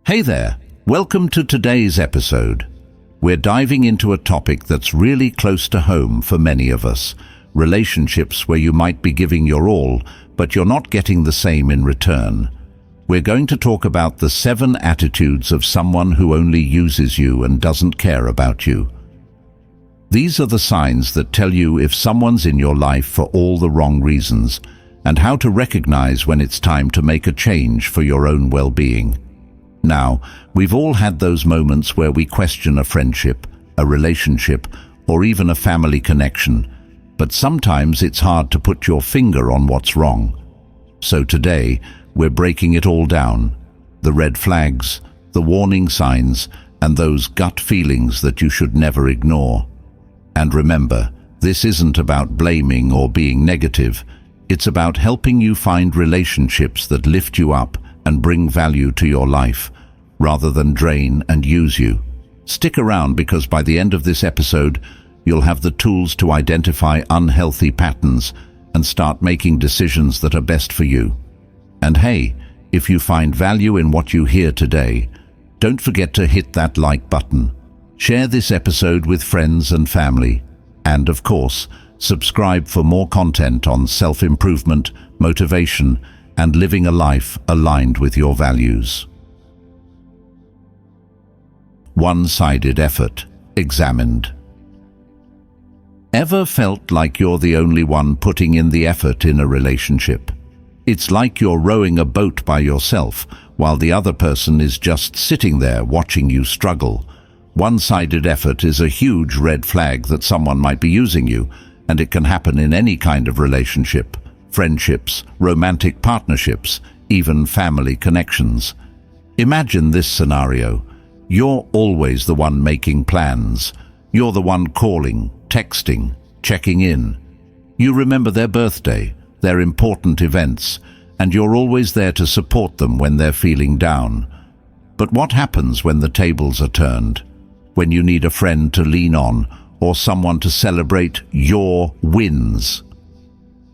Hey there, welcome to today's episode. We're diving into a topic that's really close to home for many of us, relationships where you might be giving your all, but you're not getting the same in return. We're going to talk about the 7 attitudes of someone who only uses you and doesn't care about you. These are the signs that tell you if someone's in your life for all the wrong reasons, and how to recognize when it's time to make a change for your own well-being. Now, we've all had those moments where we question a friendship, a relationship, or even a family connection, but sometimes it's hard to put your finger on what's wrong. So today, we're breaking it all down: the red flags, the warning signs, and those gut feelings that you should never ignore. And remember, this isn't about blaming or being negative. It's about helping you find relationships that lift you up and bring value to your life, rather than drain and use you. Stick around, because by the end of this episode, you'll have the tools to identify unhealthy patterns and start making decisions that are best for you. And hey, if you find value in what you hear today, don't forget to hit that like button. Share this episode with friends and family. And of course, subscribe for more content on self-improvement, motivation, and living a life aligned with your values. One-sided effort examined. Ever felt like you're the only one putting in the effort in a relationship? It's like you're rowing a boat by yourself, while the other person is just sitting there watching you struggle. One-sided effort is a huge red flag that someone might be using you, and it can happen in any kind of relationship: friendships, romantic partnerships, even family connections. Imagine this scenario. You're always the one making plans. You're the one calling, texting, checking in. You remember their birthday, their important events, and you're always there to support them when they're feeling down. But what happens when the tables are turned? When you need a friend to lean on, or someone to celebrate your wins?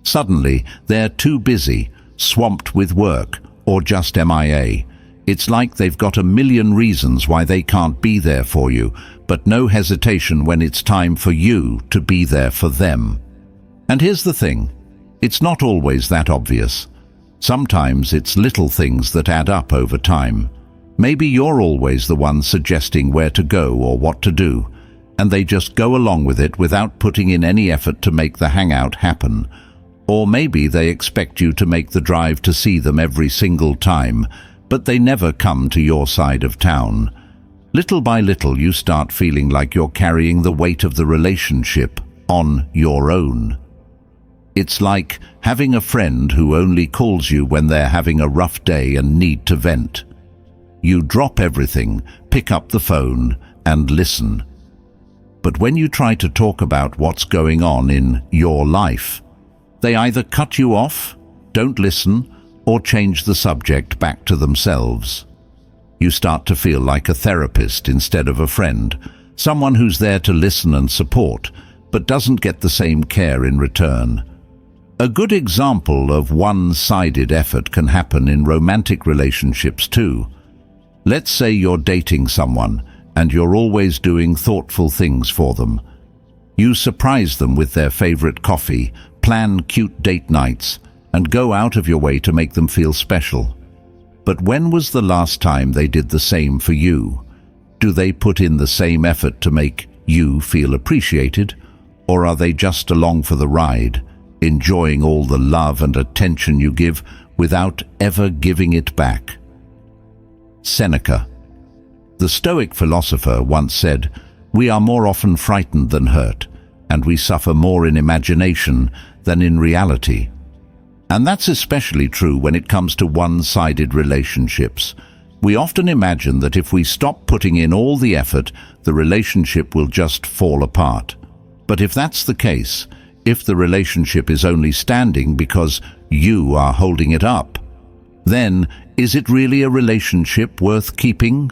Suddenly, they're too busy, swamped with work, or just MIA. It's like they've got a million reasons why they can't be there for you, but no hesitation when it's time for you to be there for them. And here's the thing, it's not always that obvious. Sometimes it's little things that add up over time. Maybe you're always the one suggesting where to go or what to do, and they just go along with it without putting in any effort to make the hangout happen. Or maybe they expect you to make the drive to see them every single time, but they never come to your side of town. Little by little, you start feeling like you're carrying the weight of the relationship on your own. It's like having a friend who only calls you when they're having a rough day and need to vent. You drop everything, pick up the phone, and listen. But when you try to talk about what's going on in your life, they either cut you off, don't listen, or change the subject back to themselves. You start to feel like a therapist instead of a friend, someone who's there to listen and support, but doesn't get the same care in return. A good example of one-sided effort can happen in romantic relationships too. Let's say you're dating someone, and you're always doing thoughtful things for them. You surprise them with their favorite coffee, plan cute date nights, and go out of your way to make them feel special. But when was the last time they did the same for you? Do they put in the same effort to make you feel appreciated, or are they just along for the ride, enjoying all the love and attention you give without ever giving it back? Seneca, the Stoic philosopher, once said, "We are more often frightened than hurt, and we suffer more in imagination than in reality." And that's especially true when it comes to one-sided relationships. We often imagine that if we stop putting in all the effort, the relationship will just fall apart. But if that's the case, if the relationship is only standing because you are holding it up, then is it really a relationship worth keeping?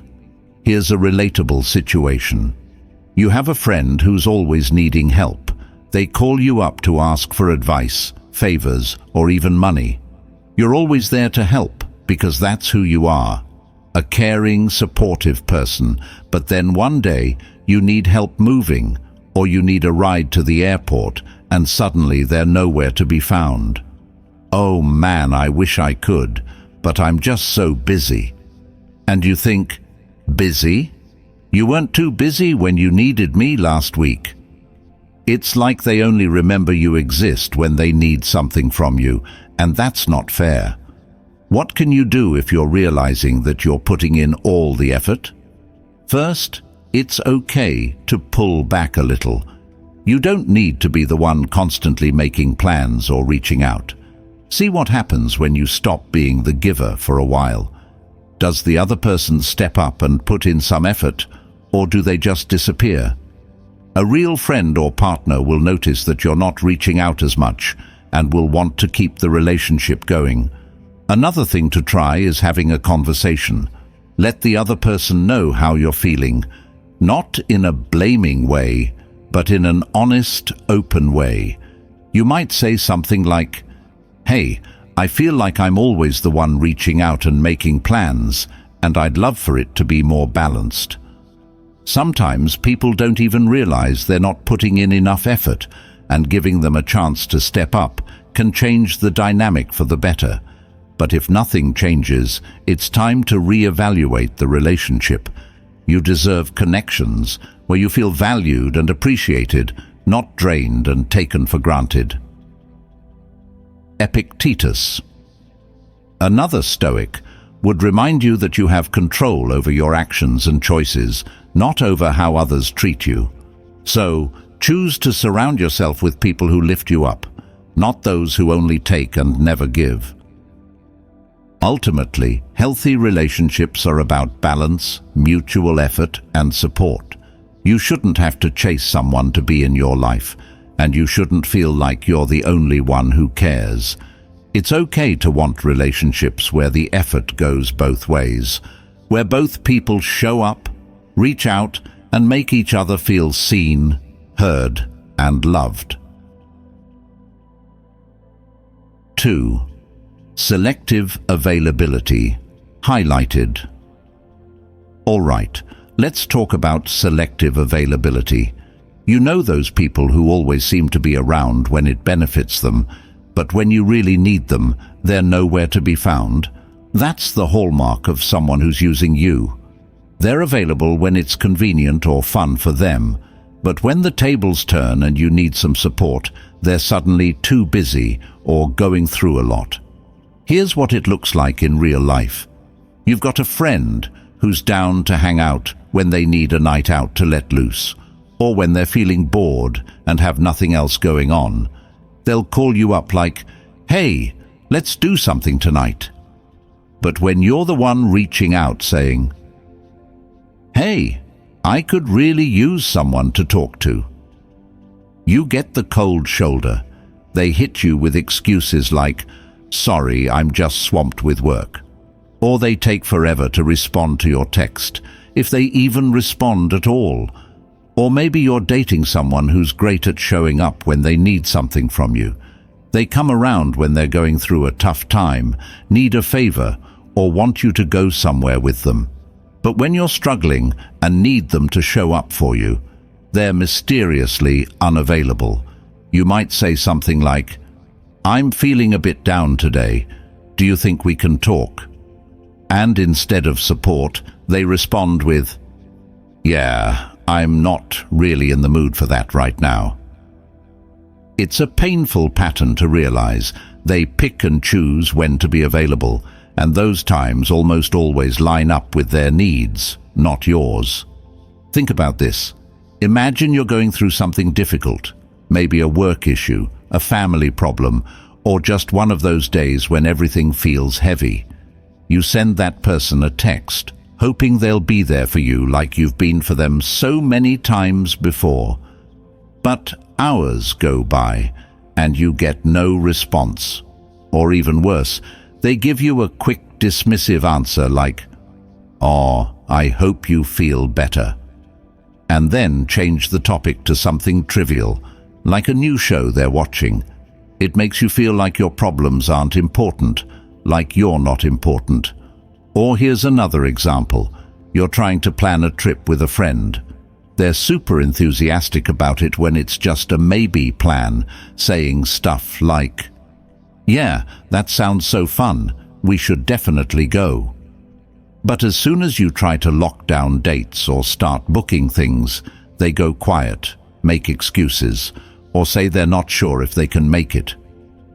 Here's a relatable situation. You have a friend who's always needing help. They call you up to ask for advice, favors, or even money. You're always there to help because that's who you are. a caring, supportive person, but then one day you need help moving, or you need a ride to the airport, and suddenly they're nowhere to be found. Oh man, I wish I could, but I'm just so busy. And you think, busy? You weren't too busy when you needed me last week. It's like they only remember you exist when they need something from you, and that's not fair. What can you do if you're realizing that you're putting in all the effort? First, it's okay to pull back a little. You don't need to be the one constantly making plans or reaching out. See what happens when you stop being the giver for a while. Does the other person step up and put in some effort, or do they just disappear? A real friend or partner will notice that you're not reaching out as much and will want to keep the relationship going. Another thing to try is having a conversation. Let the other person know how you're feeling, not in a blaming way, but in an honest, open way. You might say something like, "Hey, I feel like I'm always the one reaching out and making plans, and I'd love for it to be more balanced." Sometimes people don't even realize they're not putting in enough effort, and giving them a chance to step up can change the dynamic for the better. But if nothing changes, it's time to reevaluate the relationship. You deserve connections where you feel valued and appreciated, not drained and taken for granted. Epictetus. Another Stoic would remind you that you have control over your actions and choices, not over how others treat you. So, choose to surround yourself with people who lift you up, not those who only take and never give. Ultimately, healthy relationships are about balance, mutual effort, and support. You shouldn't have to chase someone to be in your life, and you shouldn't feel like you're the only one who cares. It's okay to want relationships where the effort goes both ways, where both people show up, reach out, and make each other feel seen, heard, and loved. 2. Selective availability, highlighted. All right, let's talk about selective availability. You know those people who always seem to be around when it benefits them, but when you really need them, they're nowhere to be found. That's the hallmark of someone who's using you. They're available when it's convenient or fun for them, but when the tables turn and you need some support, they're suddenly too busy or going through a lot. Here's what it looks like in real life. You've got a friend who's down to hang out when they need a night out to let loose, or when they're feeling bored and have nothing else going on. They'll call you up like, "Hey, let's do something tonight." But when you're the one reaching out saying, "Hey, I could really use someone to talk to," you get the cold shoulder. They hit you with excuses like, "Sorry, I'm just swamped with work." Or they take forever to respond to your text, if they even respond at all. Or maybe you're dating someone who's great at showing up when they need something from you. They come around when they're going through a tough time, need a favor, or want you to go somewhere with them. But when you're struggling and need them to show up for you, they're mysteriously unavailable. You might say something like, "I'm feeling a bit down today. Do you think we can talk?" And instead of support, they respond with, "Yeah, I'm not really in the mood for that right now." It's a painful pattern to realize. They pick and choose when to be available, and those times almost always line up with their needs, not yours. Think about this. Imagine you're going through something difficult, maybe a work issue, a family problem, or just one of those days when everything feels heavy. You send that person a text, hoping they'll be there for you like you've been for them so many times before. But hours go by, and you get no response. Or even worse, they give you a quick dismissive answer like, "Oh, I hope you feel better." And then change the topic to something trivial, like a new show they're watching. It makes you feel like your problems aren't important, like you're not important. Or here's another example. You're trying to plan a trip with a friend. They're super enthusiastic about it when it's just a maybe plan, saying stuff like, "Yeah, that sounds so fun. We should definitely go." But as soon as you try to lock down dates or start booking things, they go quiet, make excuses, or say they're not sure if they can make it.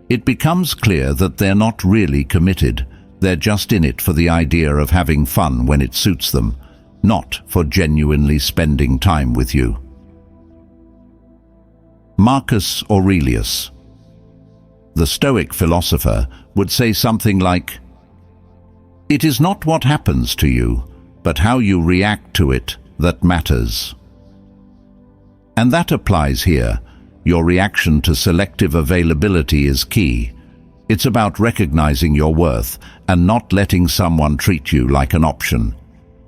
It becomes clear that they're not really committed. They're just in it for the idea of having fun when it suits them, not for genuinely spending time with you. Marcus Aurelius, the Stoic philosopher, would say something like, "It is not what happens to you, but how you react to it that matters." And that applies here. Your reaction to selective availability is key. It's about recognizing your worth and not letting someone treat you like an option.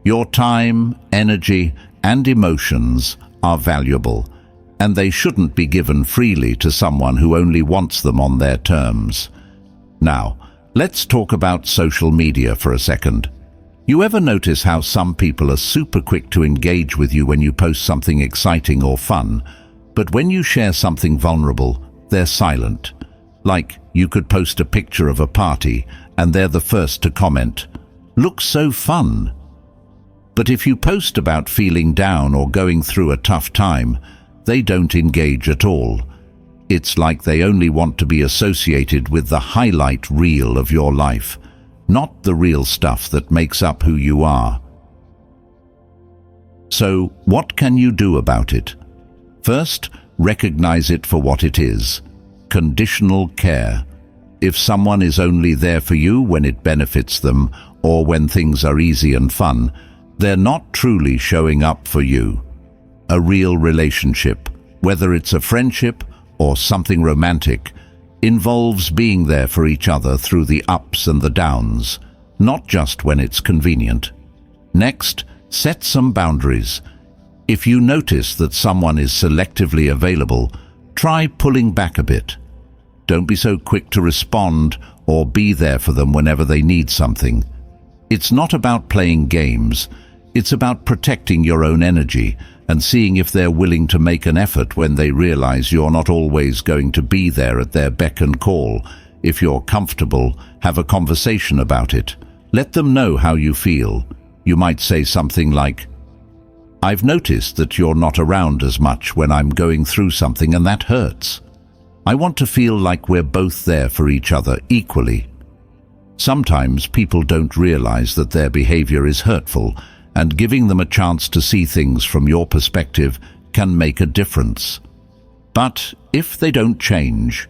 Your time, energy, and emotions are valuable, and they shouldn't be given freely to someone who only wants them on their terms. Now, let's talk about social media for a second. You ever notice how some people are super quick to engage with you when you post something exciting or fun, but when you share something vulnerable, they're silent? Like, you could post a picture of a party, and they're the first to comment, "Looks so fun." But if you post about feeling down or going through a tough time, they don't engage at all. It's like they only want to be associated with the highlight reel of your life, not the real stuff that makes up who you are. So, what can you do about it? First, recognize it for what it is: conditional care. If someone is only there for you when it benefits them or when things are easy and fun, they're not truly showing up for you. A real relationship, whether it's a friendship or something romantic, involves being there for each other through the ups and the downs, not just when it's convenient. Next, set some boundaries. If you notice that someone is selectively available, try pulling back a bit. Don't be so quick to respond or be there for them whenever they need something. It's not about playing games. It's about protecting your own energy and seeing if they're willing to make an effort when they realize you're not always going to be there at their beck and call. If you're comfortable, have a conversation about it. Let them know how you feel. You might say something like, "I've noticed that you're not around as much when I'm going through something, and that hurts. I want to feel like we're both there for each other equally." Sometimes people don't realize that their behavior is hurtful, and giving them a chance to see things from your perspective can make a difference. But if they don't change,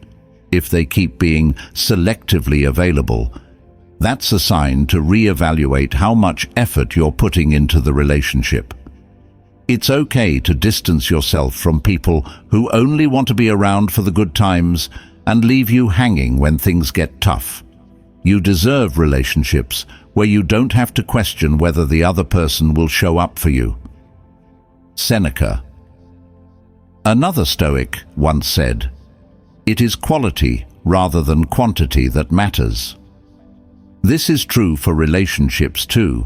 if they keep being selectively available, that's a sign to reevaluate how much effort you're putting into the relationship. It's okay to distance yourself from people who only want to be around for the good times and leave you hanging when things get tough. You deserve relationships where you don't have to question whether the other person will show up for you. Seneca, another Stoic, once said, "It is quality rather than quantity that matters." This is true for relationships too.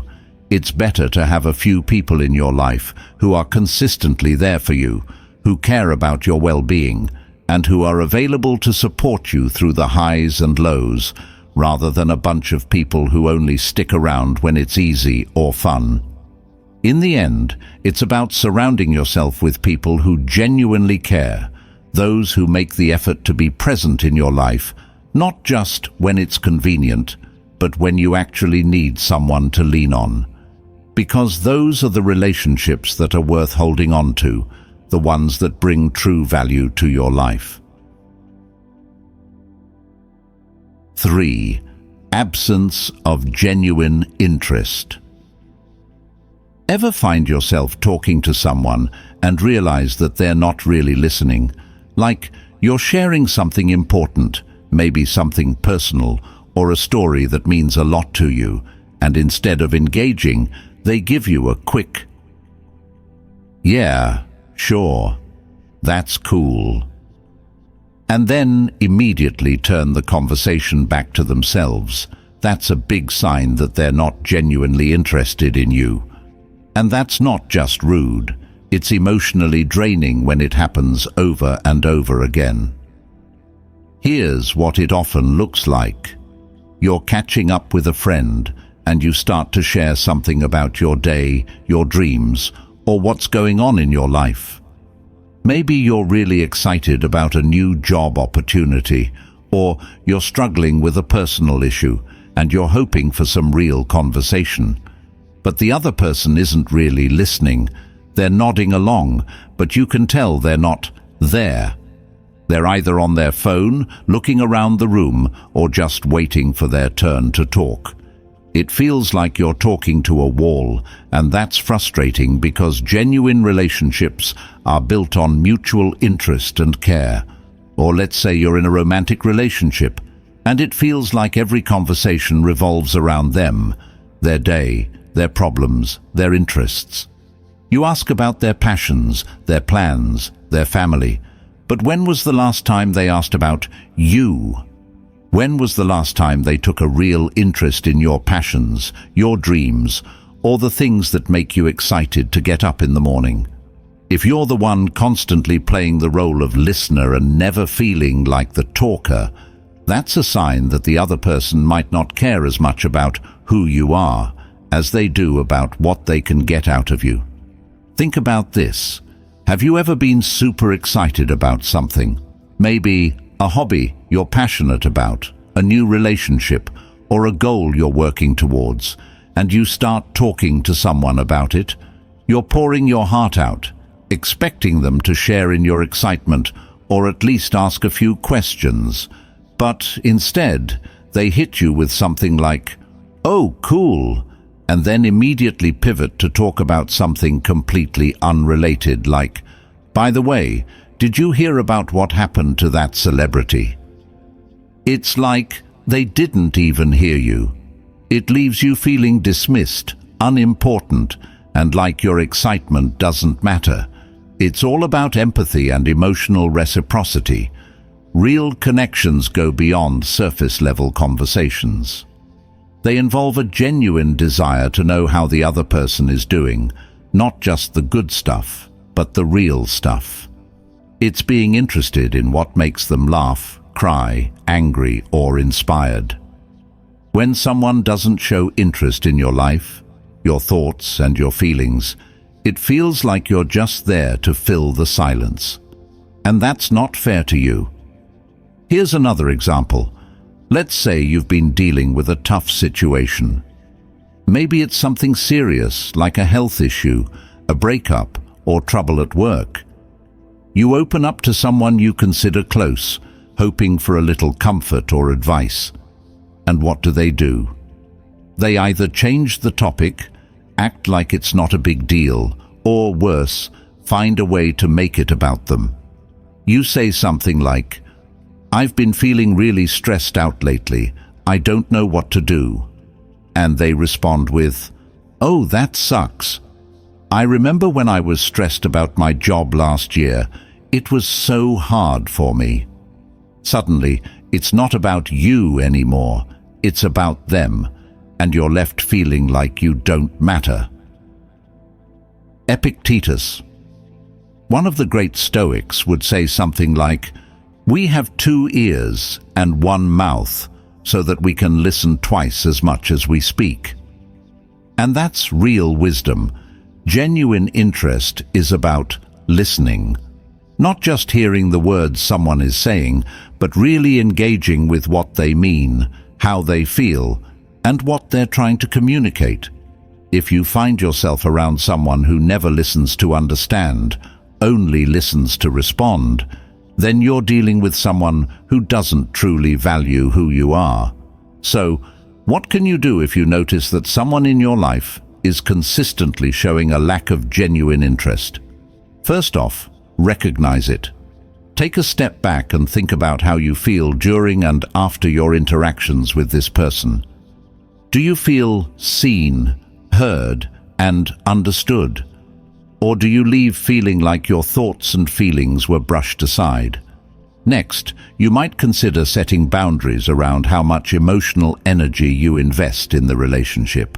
It's better to have a few people in your life who are consistently there for you, who care about your well-being, and who are available to support you through the highs and lows, rather than a bunch of people who only stick around when it's easy or fun. In the end, it's about surrounding yourself with people who genuinely care, those who make the effort to be present in your life, not just when it's convenient, but when you actually need someone to lean on. Because those are the relationships that are worth holding on to, the ones that bring true value to your life. 3. Absence of genuine interest. Ever find yourself talking to someone and realize that they're not really listening? Like you're sharing something important, maybe something personal, or a story that means a lot to you, and instead of engaging, they give you a quick, "Yeah, sure, that's cool," and then immediately turn the conversation back to themselves, that's a big sign that they're not genuinely interested in you. And that's not just rude, it's emotionally draining when it happens over and over again. Here's what it often looks like. You're catching up with a friend, and you start to share something about your day, your dreams, or what's going on in your life. Maybe you're really excited about a new job opportunity, or you're struggling with a personal issue, and you're hoping for some real conversation. But the other person isn't really listening. They're nodding along, but you can tell they're not there. They're either on their phone, looking around the room, or just waiting for their turn to talk. It feels like you're talking to a wall, and that's frustrating because genuine relationships are built on mutual interest and care. Or let's say you're in a romantic relationship, and it feels like every conversation revolves around them, their day, their problems, their interests. You ask about their passions, their plans, their family. But when was the last time they asked about you? When was the last time they took a real interest in your passions, your dreams, or the things that make you excited to get up in the morning? If you're the one constantly playing the role of listener and never feeling like the talker, that's a sign that the other person might not care as much about who you are as they do about what they can get out of you. Think about this. Have you ever been super excited about something? Maybe a hobby you're passionate about, a new relationship, or a goal you're working towards, and you start talking to someone about it. You're pouring your heart out, expecting them to share in your excitement or at least ask a few questions. But instead, they hit you with something like, "Oh, cool," and then immediately pivot to talk about something completely unrelated like, "By the way, did you hear about what happened to that celebrity?" It's like they didn't even hear you. It leaves you feeling dismissed, unimportant, and like your excitement doesn't matter. It's all about empathy and emotional reciprocity. Real connections go beyond surface-level conversations. They involve a genuine desire to know how the other person is doing, not just the good stuff, but the real stuff. It's being interested in what makes them laugh, cry, angry, or inspired. When someone doesn't show interest in your life, your thoughts and your feelings, it feels like you're just there to fill the silence. And that's not fair to you. Here's another example. Let's say you've been dealing with a tough situation. Maybe it's something serious, like a health issue, a breakup, or trouble at work. You open up to someone you consider close, hoping for a little comfort or advice. And what do? They either change the topic, act like it's not a big deal, or worse, find a way to make it about them. You say something like, "I've been feeling really stressed out lately. I don't know what to do." And they respond with, "Oh, that sucks. I remember when I was stressed about my job last year. It was so hard for me." Suddenly, it's not about you anymore. It's about them, and you're left feeling like you don't matter. Epictetus, one of the great Stoics, would say something like, "We have 2 ears and 1 mouth so that we can listen twice as much as we speak." And that's real wisdom. Genuine interest is about listening. Not just hearing the words someone is saying, but really engaging with what they mean, how they feel, and what they're trying to communicate. If you find yourself around someone who never listens to understand, only listens to respond, then you're dealing with someone who doesn't truly value who you are. So, what can you do if you notice that someone in your life is consistently showing a lack of genuine interest? First off, recognize it. Take a step back and think about how you feel during and after your interactions with this person. Do you feel seen, heard, and understood? Or do you leave feeling like your thoughts and feelings were brushed aside? Next, you might consider setting boundaries around how much emotional energy you invest in the relationship.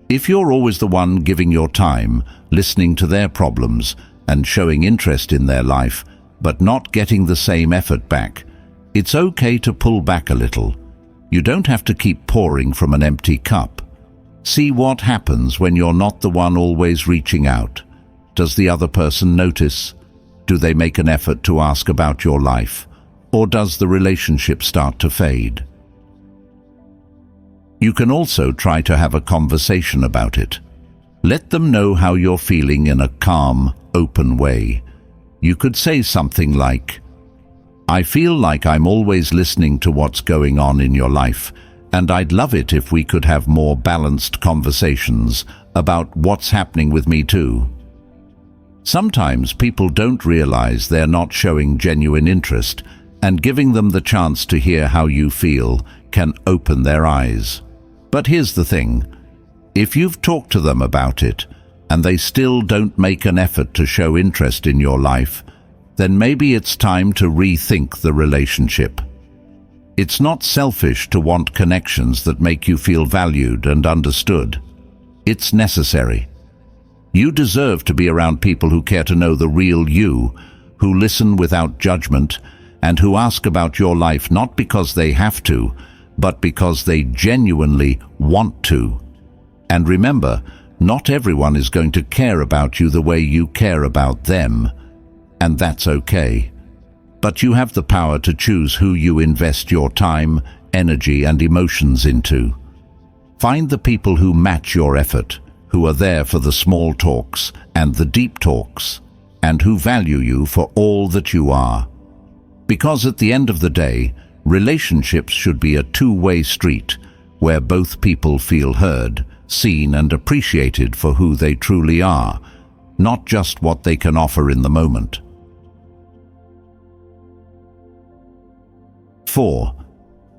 If you're always the one giving your time, listening to their problems, and showing interest in their life, but not getting the same effort back, it's okay to pull back a little. You don't have to keep pouring from an empty cup. See what happens when you're not the one always reaching out. Does the other person notice? Do they make an effort to ask about your life? Or does the relationship start to fade? You can also try to have a conversation about it. Let them know how you're feeling in a calm, open way. You could say something like, "I feel like I'm always listening to what's going on in your life, and I'd love it if we could have more balanced conversations about what's happening with me too." Sometimes people don't realize they're not showing genuine interest, and giving them the chance to hear how you feel can open their eyes. But here's the thing. If you've talked to them about it, and they still don't make an effort to show interest in your life, then maybe it's time to rethink the relationship. It's not selfish to want connections that make you feel valued and understood. It's necessary. You deserve to be around people who care to know the real you, who listen without judgment, and who ask about your life not because they have to, but because they genuinely want to. And remember, not everyone is going to care about you the way you care about them, and that's okay. But you have the power to choose who you invest your time, energy, and emotions into. Find the people who match your effort, who are there for the small talks and the deep talks, and who value you for all that you are. Because at the end of the day, relationships should be a two-way street where both people feel heard, seen, and appreciated for who they truly are, not just what they can offer in the moment. 4.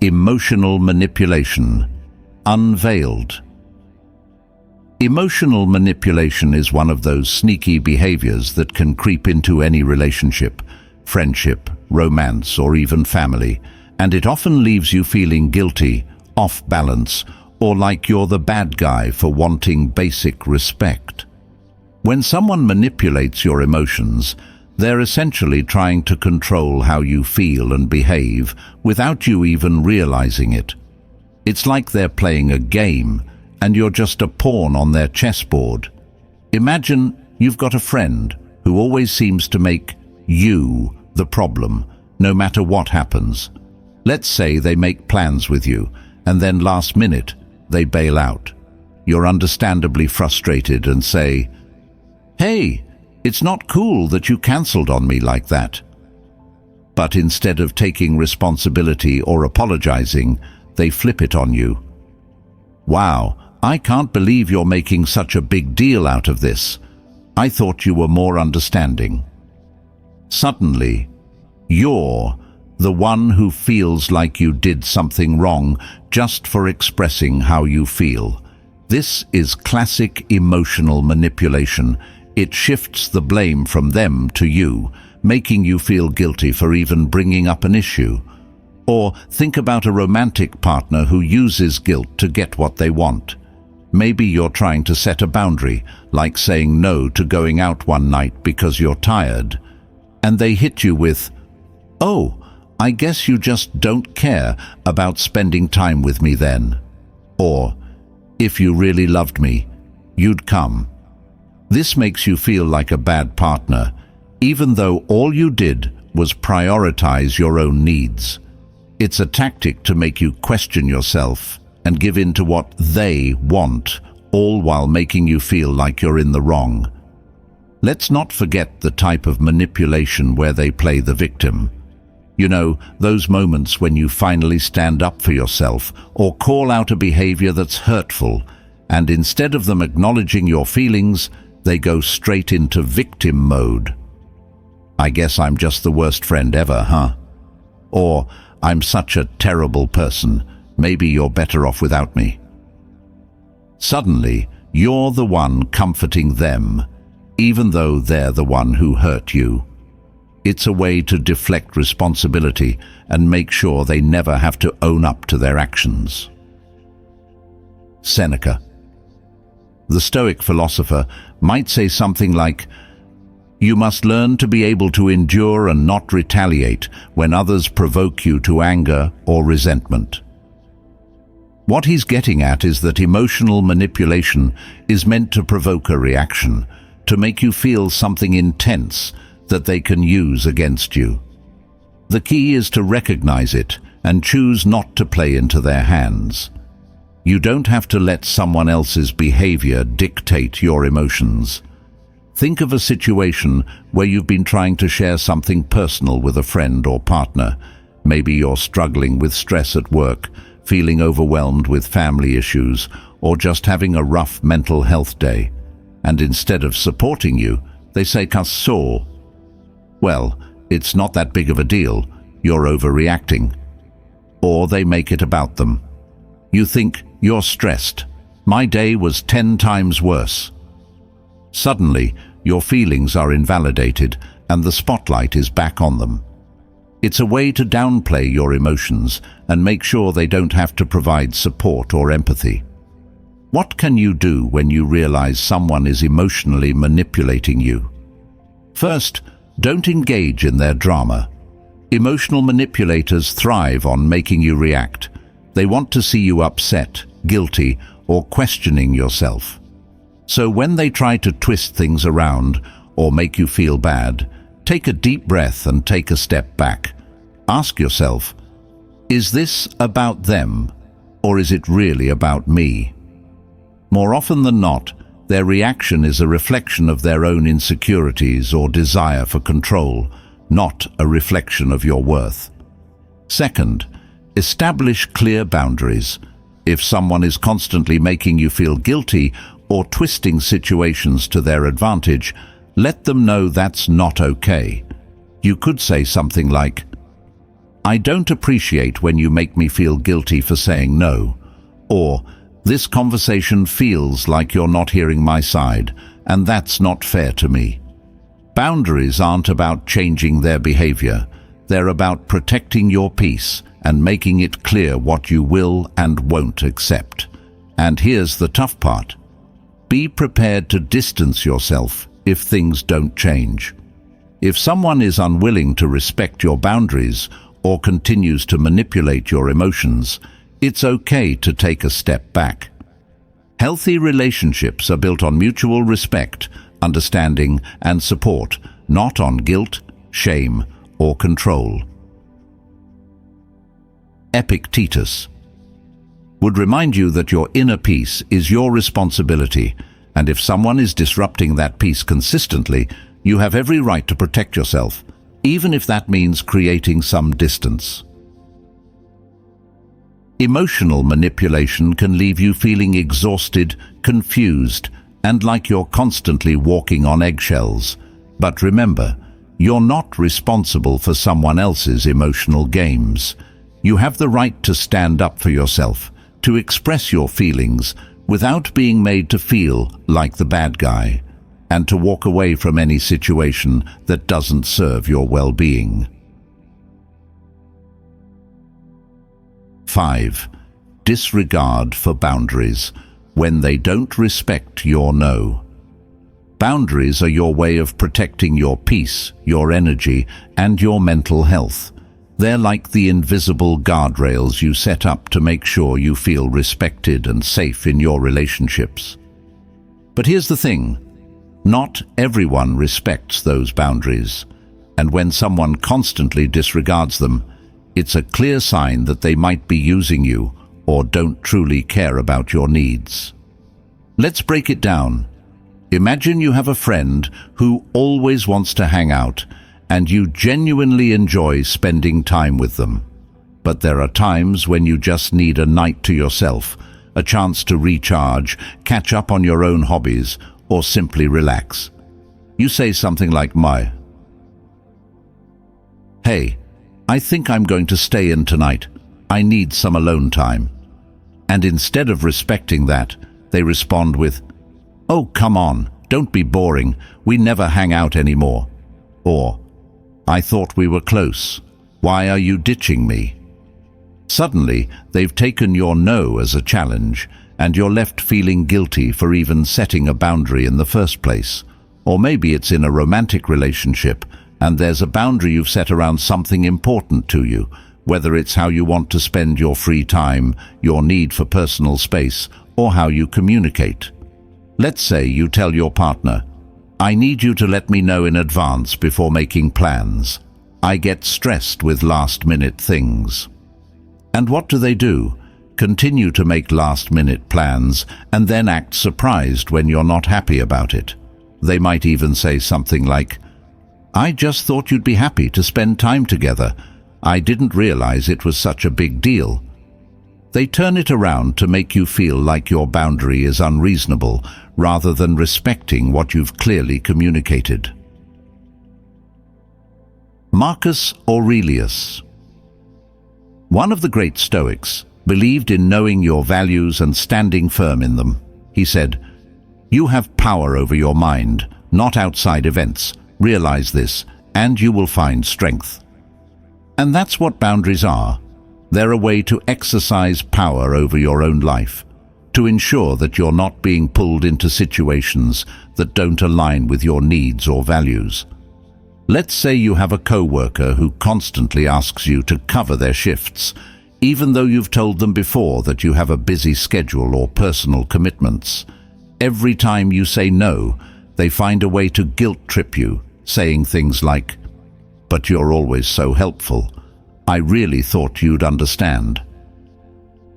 Emotional manipulation. Unveiled. Emotional manipulation is one of those sneaky behaviors that can creep into any relationship, friendship, romance, or even family, and it often leaves you feeling guilty, off balance, or like you're the bad guy for wanting basic respect. When someone manipulates your emotions, they're essentially trying to control how you feel and behave without you even realizing it. It's like they're playing a game, and you're just a pawn on their chessboard. Imagine you've got a friend who always seems to make you the problem, no matter what happens. Let's say they make plans with you, and then last minute, they bail out. You're understandably frustrated and say, "Hey, it's not cool that you cancelled on me like that." But instead of taking responsibility or apologizing, they flip it on you. "Wow, I can't believe you're making such a big deal out of this. I thought you were more understanding." Suddenly, you're the one who feels like you did something wrong just for expressing how you feel. This is classic emotional manipulation. It shifts the blame from them to you, making you feel guilty for even bringing up an issue. Or think about a romantic partner who uses guilt to get what they want. Maybe you're trying to set a boundary, like saying no to going out one night because you're tired, and they hit you with, "Oh, I guess you just don't care about spending time with me then." Or, "If you really loved me, you'd come." This makes you feel like a bad partner, even though all you did was prioritize your own needs. It's a tactic to make you question yourself and give in to what they want, all while making you feel like you're in the wrong. Let's not forget the type of manipulation where they play the victim. You know, those moments when you finally stand up for yourself or call out a behavior that's hurtful, and instead of them acknowledging your feelings, they go straight into victim mode. "I guess I'm just the worst friend ever, huh?" Or, "I'm such a terrible person. Maybe you're better off without me." Suddenly, you're the one comforting them, even though they're the one who hurt you. It's a way to deflect responsibility and make sure they never have to own up to their actions. Seneca. The Stoic philosopher might say something like, "You must learn to be able to endure and not retaliate when others provoke you to anger or resentment." What he's getting at is that emotional manipulation is meant to provoke a reaction, to make you feel something intense that they can use against you. The key is to recognize it and choose not to play into their hands. You don't have to let someone else's behavior dictate your emotions. Think of a situation where you've been trying to share something personal with a friend or partner. Maybe you're struggling with stress at work, feeling overwhelmed with family issues, or just having a rough mental health day. And instead of supporting you, they say, "So, well, it's not that big of a deal, you're overreacting." Or they make it about them. You think, "You're stressed. My day was 10 times worse." Suddenly, your feelings are invalidated and the spotlight is back on them. It's a way to downplay your emotions and make sure they don't have to provide support or empathy. What can you do when you realize someone is emotionally manipulating you? First, don't engage in their drama. Emotional manipulators thrive on making you react. They want to see you upset, guilty, or questioning yourself. So when they try to twist things around or make you feel bad, take a deep breath and take a step back. Ask yourself, is this about them, or is it really about me? More often than not, their reaction is a reflection of their own insecurities or desire for control, not a reflection of your worth. Second, establish clear boundaries. If someone is constantly making you feel guilty or twisting situations to their advantage, let them know that's not okay. You could say something like, "I don't appreciate when you make me feel guilty for saying no," or "This conversation feels like you're not hearing my side, and that's not fair to me." Boundaries aren't about changing their behavior. They're about protecting your peace and making it clear what you will and won't accept. And here's the tough part. Be prepared to distance yourself if things don't change. If someone is unwilling to respect your boundaries or continues to manipulate your emotions, it's okay to take a step back. Healthy relationships are built on mutual respect, understanding, and support, not on guilt, shame, or control. Epictetus would remind you that your inner peace is your responsibility, and if someone is disrupting that peace consistently, you have every right to protect yourself, even if that means creating some distance. Emotional manipulation can leave you feeling exhausted, confused, and like you're constantly walking on eggshells. But remember, you're not responsible for someone else's emotional games. You have the right to stand up for yourself, to express your feelings without being made to feel like the bad guy, and to walk away from any situation that doesn't serve your well-being. 5. Disregard for boundaries when they don't respect your no. Boundaries are your way of protecting your peace, your energy, and your mental health. They're like the invisible guardrails you set up to make sure you feel respected and safe in your relationships. But here's the thing. Not everyone respects those boundaries, and when someone constantly disregards them, it's a clear sign that they might be using you or don't truly care about your needs. Let's break it down. Imagine you have a friend who always wants to hang out, and you genuinely enjoy spending time with them. But there are times when you just need a night to yourself, a chance to recharge, catch up on your own hobbies, or simply relax. You say something like, "Hey, I think I'm going to stay in tonight. I need some alone time." And instead of respecting that, they respond with, "Oh, come on, don't be boring. We never hang out anymore." Or, I thought we were close. Why are you ditching me? Suddenly, they've taken your no as a challenge, and you're left feeling guilty for even setting a boundary in the first place. Or maybe it's in a romantic relationship, and there's a boundary you've set around something important to you, whether it's how you want to spend your free time, your need for personal space, or how you communicate. Let's say you tell your partner, I need you to let me know in advance before making plans. I get stressed with last-minute things. And what do? Continue to make last-minute plans and then act surprised when you're not happy about it. They might even say something like, I just thought you'd be happy to spend time together. I didn't realize it was such a big deal. They turn it around to make you feel like your boundary is unreasonable, rather than respecting what you've clearly communicated. Marcus Aurelius. One of the great Stoics believed in knowing your values and standing firm in them. He said, You have power over your mind, not outside events. Realize this, and you will find strength. And that's what boundaries are. They're a way to exercise power over your own life, to ensure that you're not being pulled into situations that don't align with your needs or values. Let's say you have a co-worker who constantly asks you to cover their shifts, even though you've told them before that you have a busy schedule or personal commitments. Every time you say no, they find a way to guilt-trip you, saying things like, But you're always so helpful. I really thought you'd understand.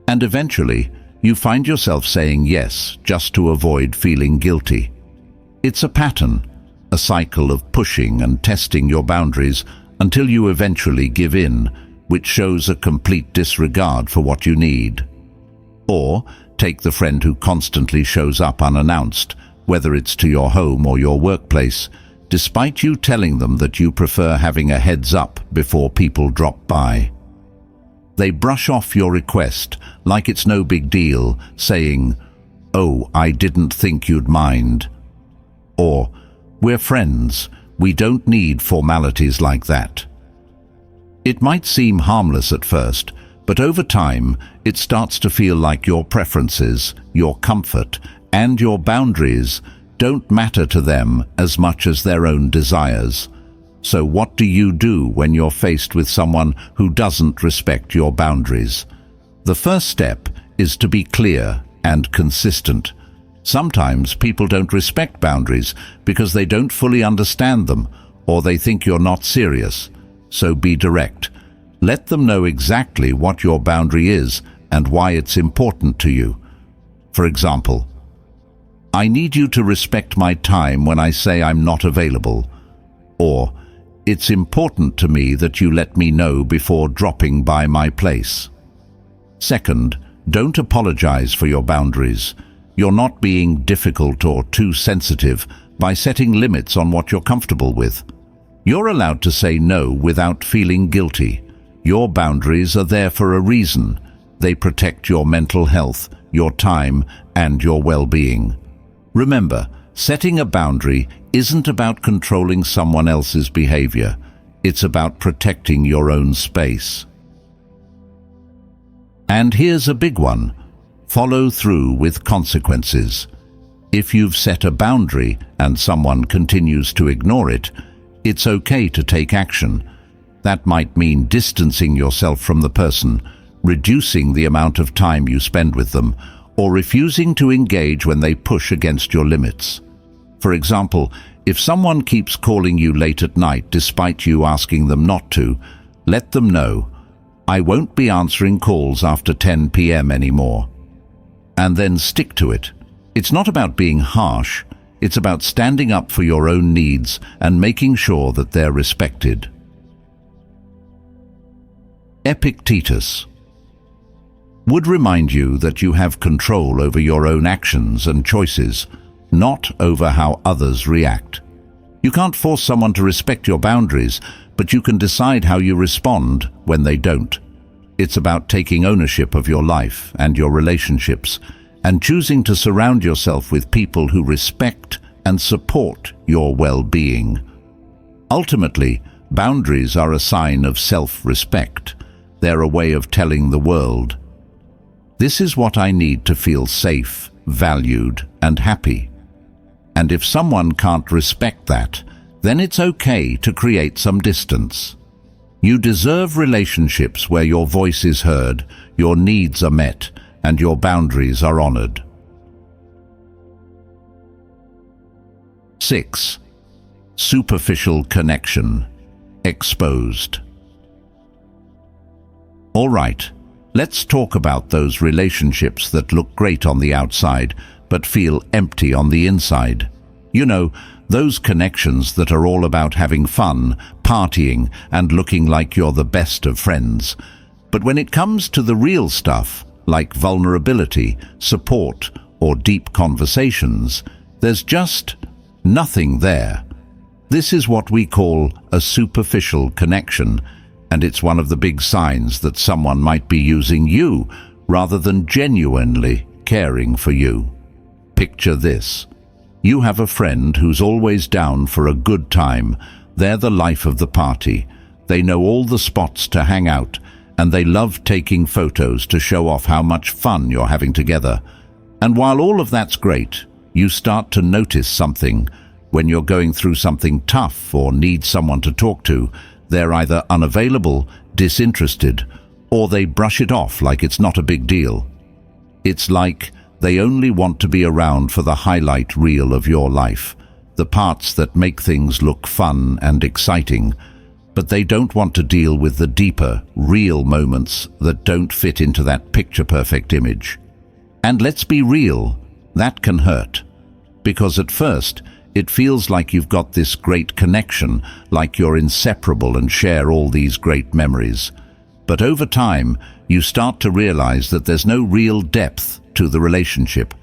And eventually, you find yourself saying yes just to avoid feeling guilty. It's a pattern, a cycle of pushing and testing your boundaries until you eventually give in, which shows a complete disregard for what you need. Or take the friend who constantly shows up unannounced, whether it's to your home or your workplace, despite you telling them that you prefer having a heads up before people drop by. They brush off your request like it's no big deal, saying, Oh, I didn't think you'd mind. Or, We're friends, we don't need formalities like that. It might seem harmless at first, but over time it starts to feel like your preferences, your comfort, and your boundaries don't matter to them as much as their own desires. So what do you do when you're faced with someone who doesn't respect your boundaries? The first step is to be clear and consistent. Sometimes people don't respect boundaries because they don't fully understand them, or they think you're not serious. So be direct. Let them know exactly what your boundary is and why it's important to you. For example, I need you to respect my time when I say I'm not available. Or, it's important to me that you let me know before dropping by my place. Second, don't apologize for your boundaries. You're not being difficult or too sensitive by setting limits on what you're comfortable with. You're allowed to say no without feeling guilty. Your boundaries are there for a reason. They protect your mental health, your time, and your well-being. Remember, setting a boundary isn't about controlling someone else's behavior. It's about protecting your own space. And here's a big one. Follow through with consequences. If you've set a boundary and someone continues to ignore it, it's okay to take action. That might mean distancing yourself from the person, reducing the amount of time you spend with them, or refusing to engage when they push against your limits. For example, if someone keeps calling you late at night despite you asking them not to, let them know, I won't be answering calls after 10 p.m. anymore. And then stick to it. It's not about being harsh, it's about standing up for your own needs and making sure that they're respected. Epictetus would remind you that you have control over your own actions and choices, not over how others react. You can't force someone to respect your boundaries, but you can decide how you respond when they don't. It's about taking ownership of your life and your relationships, and choosing to surround yourself with people who respect and support your well-being. Ultimately, Boundaries are a sign of self-respect. They're a way of telling the world, this is what I need to feel safe, valued, and happy. And if someone can't respect that, then it's okay to create some distance. You deserve relationships where your voice is heard, your needs are met, and your boundaries are honored. 6. Superficial connection. Exposed. All right, let's talk about those relationships that look great on the outside, but feel empty on the inside. You know, those connections that are all about having fun, partying, and looking like you're the best of friends. But when it comes to the real stuff, like vulnerability, support, or deep conversations, there's just nothing there. This is what we call a superficial connection, and it's one of the big signs that someone might be using you rather than genuinely caring for you. Picture this. You have a friend who's always down for a good time. They're the life of the party. They know all the spots to hang out, and they love taking photos to show off how much fun you're having together. And while all of that's great, you start to notice something. When you're going through something tough or need someone to talk to, they're either unavailable, disinterested, or they brush it off like it's not a big deal. It's like they only want to be around for the highlight reel of your life, the parts that make things look fun and exciting, but they don't want to deal with the deeper, real moments that don't fit into that picture-perfect image. And let's be real, that can hurt. Because at first, it feels like you've got this great connection, like you're inseparable and share all these great memories. But over time, you start to realize that there's no real depth to the relationship.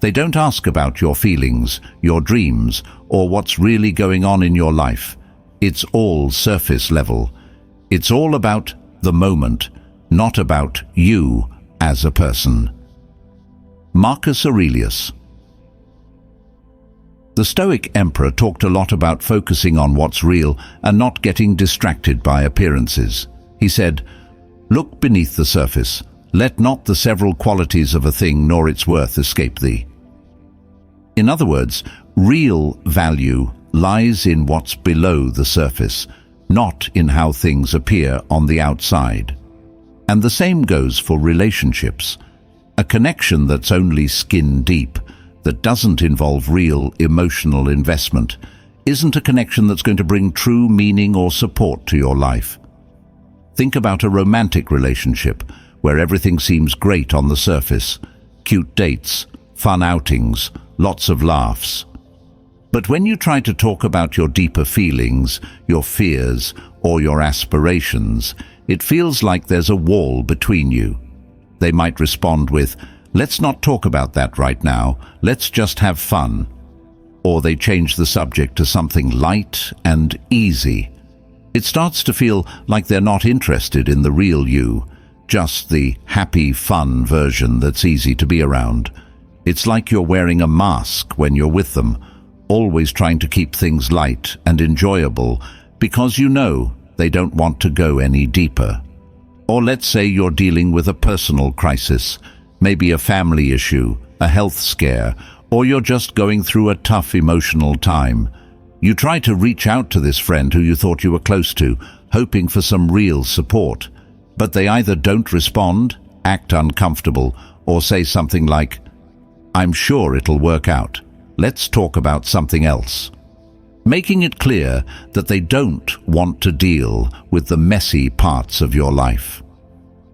They don't ask about your feelings, your dreams, or what's really going on in your life. It's all surface level. It's all about the moment, not about you as a person. Marcus Aurelius. The Stoic emperor talked a lot about focusing on what's real and not getting distracted by appearances. He said, "Look beneath the surface. Let not the several qualities of a thing nor its worth escape thee." In other words, real value lies in what's below the surface, not in how things appear on the outside. And the same goes for relationships. A connection that's only skin deep, that doesn't involve real emotional investment, isn't a connection that's going to bring true meaning or support to your life. Think about a romantic relationship where everything seems great on the surface. Cute dates, fun outings, lots of laughs. But when you try to talk about your deeper feelings, your fears, or your aspirations, it feels like there's a wall between you. They might respond with, "Let's not talk about that right now, let's just have fun." Or they change the subject to something light and easy. It starts to feel like they're not interested in the real you, just the happy, fun version that's easy to be around. It's like you're wearing a mask when you're with them, always trying to keep things light and enjoyable because you know they don't want to go any deeper. Or let's say you're dealing with a personal crisis, maybe a family issue, a health scare, or you're just going through a tough emotional time. You try to reach out to this friend who you thought you were close to, hoping for some real support. But they either don't respond, act uncomfortable, or say something like, "I'm sure it'll work out. Let's talk about something else." Making it clear that they don't want to deal with the messy parts of your life.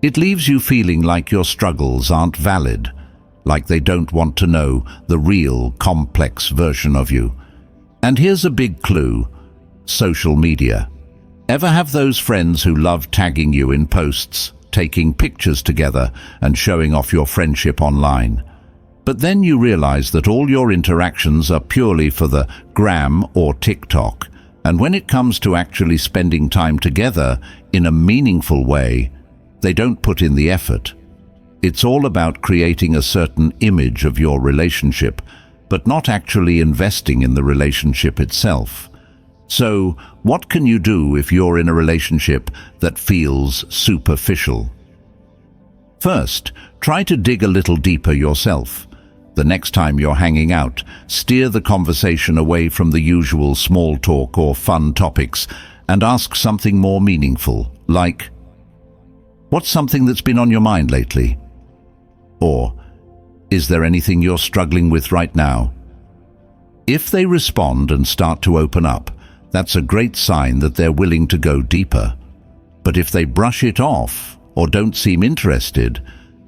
It leaves you feeling like your struggles aren't valid, like they don't want to know the real, complex version of you. And here's a big clue: social media. Ever have those friends who love tagging you in posts, taking pictures together, and showing off your friendship online? But then you realize that all your interactions are purely for the gram or TikTok, and when it comes to actually spending time together in a meaningful way, they don't put in the effort. It's all about creating a certain image of your relationship, but not actually investing in the relationship itself. So, what can you do if you're in a relationship that feels superficial? First, try to dig a little deeper yourself. The next time you're hanging out, steer the conversation away from the usual small talk or fun topics and ask something more meaningful, like, "What's something that's been on your mind lately?" Or, "Is there anything you're struggling with right now?" If they respond and start to open up, that's a great sign that they're willing to go deeper. But if they brush it off or don't seem interested,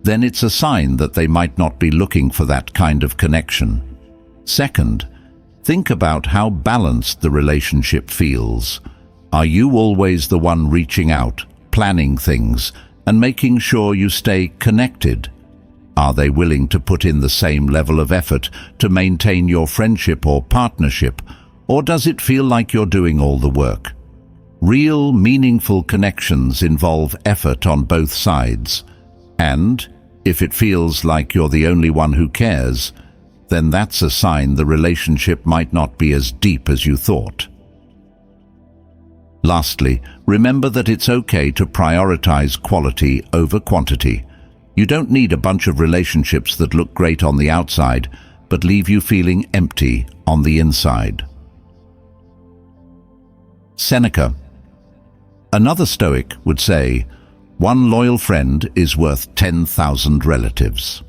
then it's a sign that they might not be looking for that kind of connection. Second, think about how balanced the relationship feels. Are you always the one reaching out, planning things, and making sure you stay connected? Are they willing to put in the same level of effort to maintain your friendship or partnership, or does it feel like you're doing all the work? Real, meaningful connections involve effort on both sides. And if it feels like you're the only one who cares, then that's a sign the relationship might not be as deep as you thought. Lastly, remember that it's okay to prioritize quality over quantity. You don't need a bunch of relationships that look great on the outside, but leave you feeling empty on the inside. Seneca. Another Stoic would say, "One loyal friend is worth 10,000 relatives."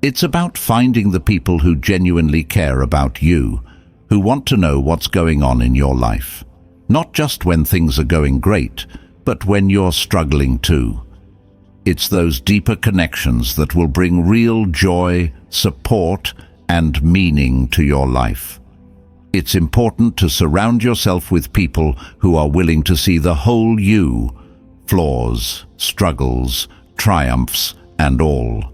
It's about finding the people who genuinely care about you, who want to know what's going on in your life. Not just when things are going great, but when you're struggling too. It's those deeper connections that will bring real joy, support, and meaning to your life. It's important to surround yourself with people who are willing to see the whole you, flaws, struggles, triumphs, and all.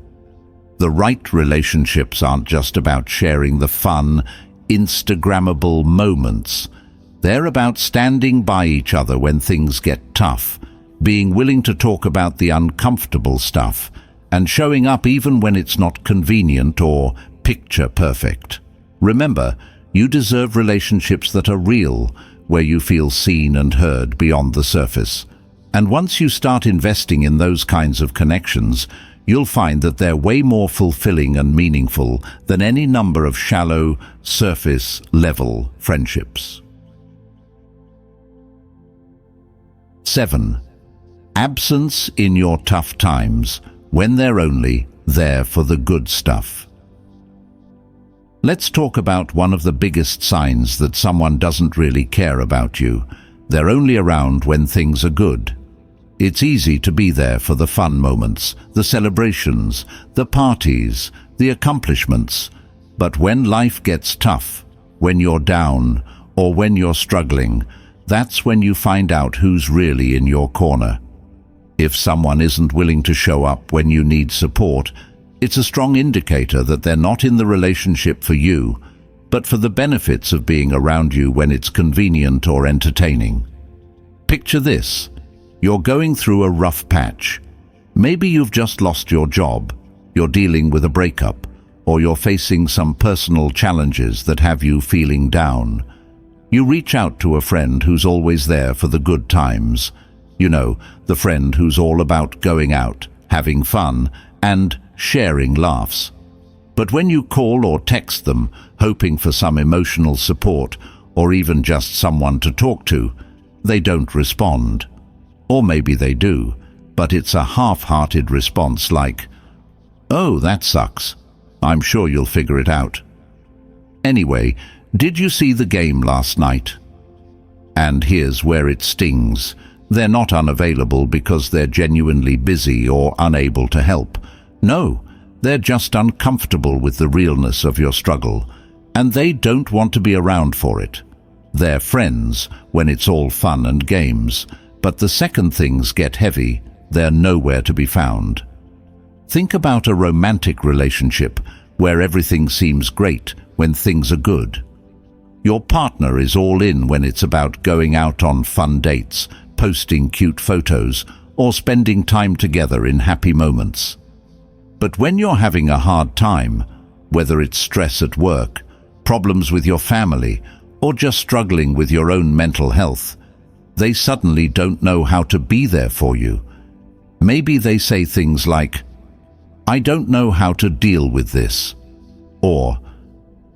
The right relationships aren't just about sharing the fun, Instagrammable moments. They're about standing by each other when things get tough, being willing to talk about the uncomfortable stuff, and showing up even when it's not convenient or picture perfect. Remember, you deserve relationships that are real, where you feel seen and heard beyond the surface. And once you start investing in those kinds of connections, you'll find that they're way more fulfilling and meaningful than any number of shallow, surface-level friendships. 7. Absence in your tough times, when they're only there for the good stuff. Let's talk about one of the biggest signs that someone doesn't really care about you. They're only around when things are good. It's easy to be there for the fun moments, the celebrations, the parties, the accomplishments. But when life gets tough, when you're down, or when you're struggling, that's when you find out who's really in your corner. If someone isn't willing to show up when you need support, it's a strong indicator that they're not in the relationship for you, but for the benefits of being around you when it's convenient or entertaining. Picture this. You're going through a rough patch. Maybe you've just lost your job, you're dealing with a breakup, or you're facing some personal challenges that have you feeling down. You reach out to a friend who's always there for the good times. You know, the friend who's all about going out, having fun, and sharing laughs. But when you call or text them, hoping for some emotional support, or even just someone to talk to, they don't respond. Or maybe they do, but it's a half-hearted response like, "Oh, that sucks. I'm sure you'll figure it out." Anyway, did you see the game last night? And here's where it stings. They're not unavailable because they're genuinely busy or unable to help. No, they're just uncomfortable with the realness of your struggle, and they don't want to be around for it. They're friends when it's all fun and games, but the second things get heavy, they're nowhere to be found. Think about a romantic relationship where everything seems great when things are good. Your partner is all in when it's about going out on fun dates, posting cute photos, or spending time together in happy moments. But when you're having a hard time, whether it's stress at work, problems with your family, or just struggling with your own mental health, they suddenly don't know how to be there for you. Maybe they say things like, "I don't know how to deal with this," or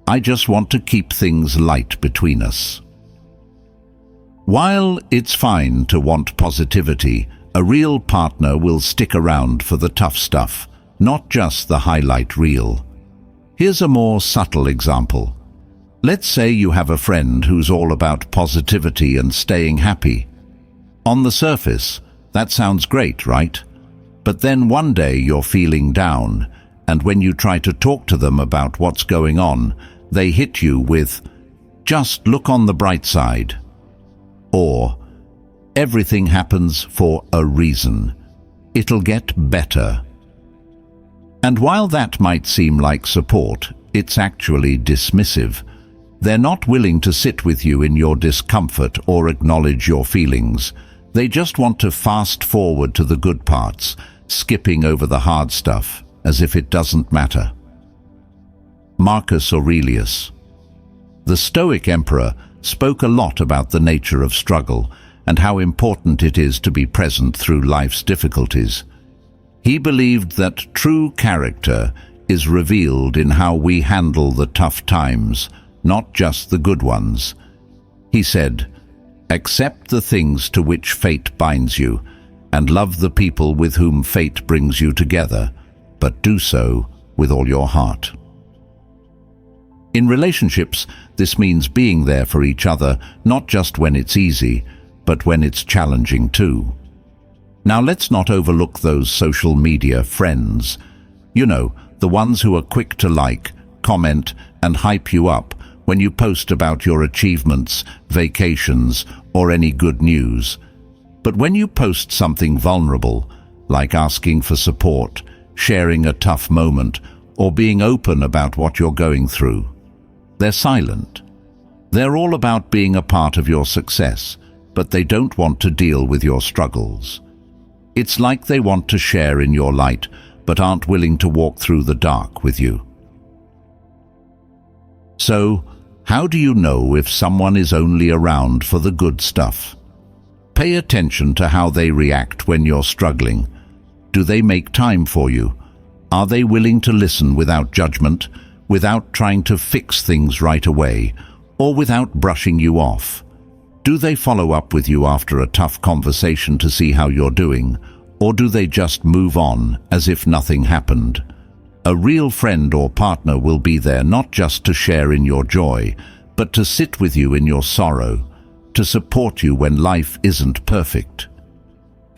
"I just want to keep things light between us." While it's fine to want positivity, a real partner will stick around for the tough stuff, not just the highlight reel. Here's a more subtle example. Let's say you have a friend who's all about positivity and staying happy. On the surface, that sounds great, right? But then one day you're feeling down, and when you try to talk to them about what's going on, they hit you with, "Just look on the bright side," or "Everything happens for a reason. It'll get better." And while that might seem like support, it's actually dismissive. They're not willing to sit with you in your discomfort or acknowledge your feelings. They just want to fast forward to the good parts, skipping over the hard stuff, as if it doesn't matter. Marcus Aurelius, the Stoic emperor, spoke a lot about the nature of struggle and how important it is to be present through life's difficulties. He believed that true character is revealed in how we handle the tough times, not just the good ones. He said, "Accept the things to which fate binds you, and love the people with whom fate brings you together, but do so with all your heart." In relationships, this means being there for each other, not just when it's easy, but when it's challenging too. Now let's not overlook those social media friends. You know, the ones who are quick to like, comment, and hype you up when you post about your achievements, vacations, or any good news. But when you post something vulnerable, like asking for support, sharing a tough moment, or being open about what you're going through, they're silent. They're all about being a part of your success, but they don't want to deal with your struggles. It's like they want to share in your light, but aren't willing to walk through the dark with you. So, how do you know if someone is only around for the good stuff? Pay attention to how they react when you're struggling. Do they make time for you? Are they willing to listen without judgment, without trying to fix things right away, or without brushing you off? Do they follow up with you after a tough conversation to see how you're doing, or do they just move on as if nothing happened? A real friend or partner will be there not just to share in your joy, but to sit with you in your sorrow, to support you when life isn't perfect.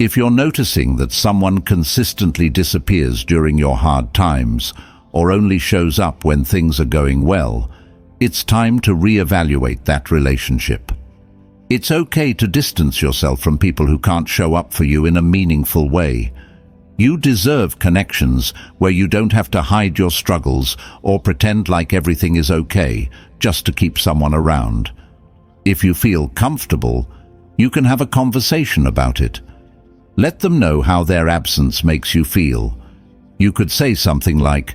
If you're noticing that someone consistently disappears during your hard times, or only shows up when things are going well, it's time to reevaluate that relationship. It's okay to distance yourself from people who can't show up for you in a meaningful way. You deserve connections where you don't have to hide your struggles or pretend like everything is okay just to keep someone around. If you feel comfortable, you can have a conversation about it. Let them know how their absence makes you feel. You could say something like,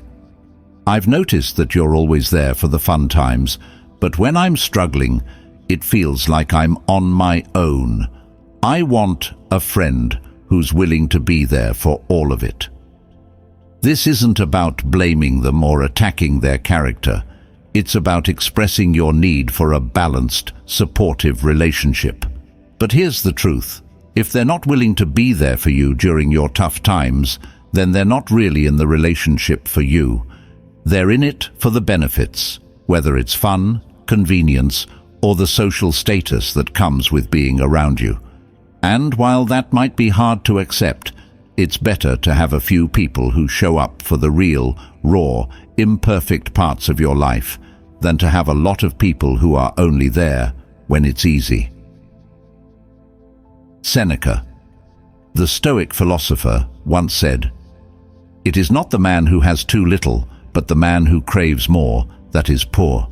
"I've noticed that you're always there for the fun times, but when I'm struggling, it feels like I'm on my own. I want a friend who's willing to be there for all of it." This isn't about blaming them or attacking their character. It's about expressing your need for a balanced, supportive relationship. But here's the truth. If they're not willing to be there for you during your tough times, then they're not really in the relationship for you. They're in it for the benefits, whether it's fun, convenience, or the social status that comes with being around you. And while that might be hard to accept, it's better to have a few people who show up for the real, raw, imperfect parts of your life than to have a lot of people who are only there when it's easy. Seneca, the Stoic philosopher, once said, "It is not the man who has too little, but the man who craves more that is poor."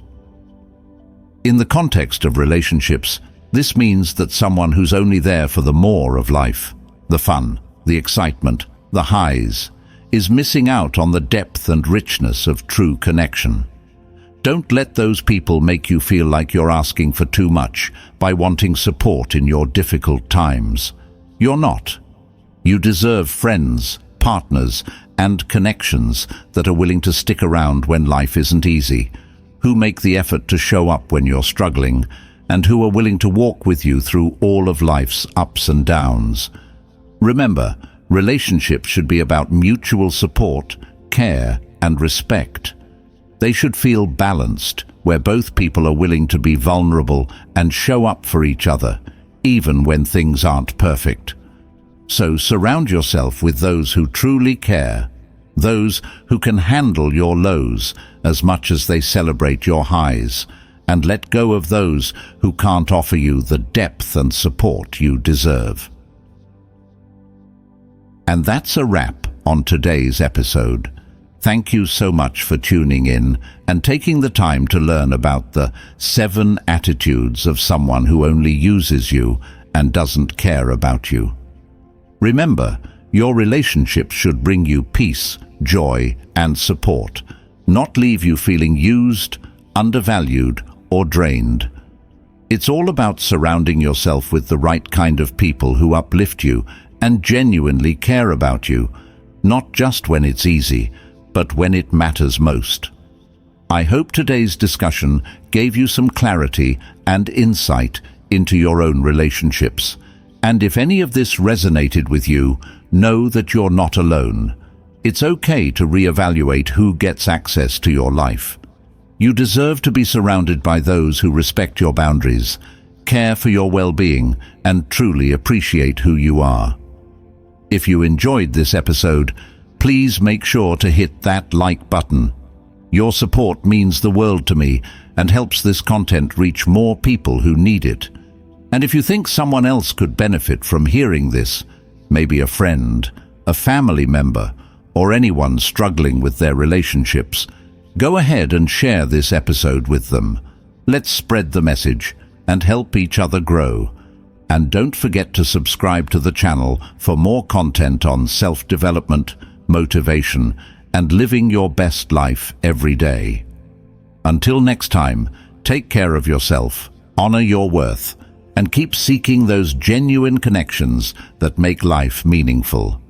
In the context of relationships, this means that someone who's only there for the more of life, the fun, the excitement, the highs, is missing out on the depth and richness of true connection. Don't let those people make you feel like you're asking for too much by wanting support in your difficult times. You're not. You deserve friends, partners, and connections that are willing to stick around when life isn't easy, who make the effort to show up when you're struggling, and who are willing to walk with you through all of life's ups and downs. Remember, relationships should be about mutual support, care, and respect. They should feel balanced, where both people are willing to be vulnerable and show up for each other, even when things aren't perfect. So surround yourself with those who truly care, those who can handle your lows as much as they celebrate your highs, and let go of those who can't offer you the depth and support you deserve. And that's a wrap on today's episode. Thank you so much for tuning in and taking the time to learn about the 7 attitudes of someone who only uses you and doesn't care about you. Remember, your relationships should bring you peace, joy, and support, not leave you feeling used, undervalued, or drained. It's all about surrounding yourself with the right kind of people who uplift you and genuinely care about you, not just when it's easy, but when it matters most. I hope today's discussion gave you some clarity and insight into your own relationships. And if any of this resonated with you, know that you're not alone. It's okay to reevaluate who gets access to your life. You deserve to be surrounded by those who respect your boundaries, care for your well-being, and truly appreciate who you are. If you enjoyed this episode, please make sure to hit that like button. Your support means the world to me and helps this content reach more people who need it. And if you think someone else could benefit from hearing this, maybe a friend, a family member, or anyone struggling with their relationships, go ahead and share this episode with them. Let's spread the message and help each other grow. And don't forget to subscribe to the channel for more content on self-development, motivation, and living your best life every day. Until next time, take care of yourself, honor your worth, and keep seeking those genuine connections that make life meaningful.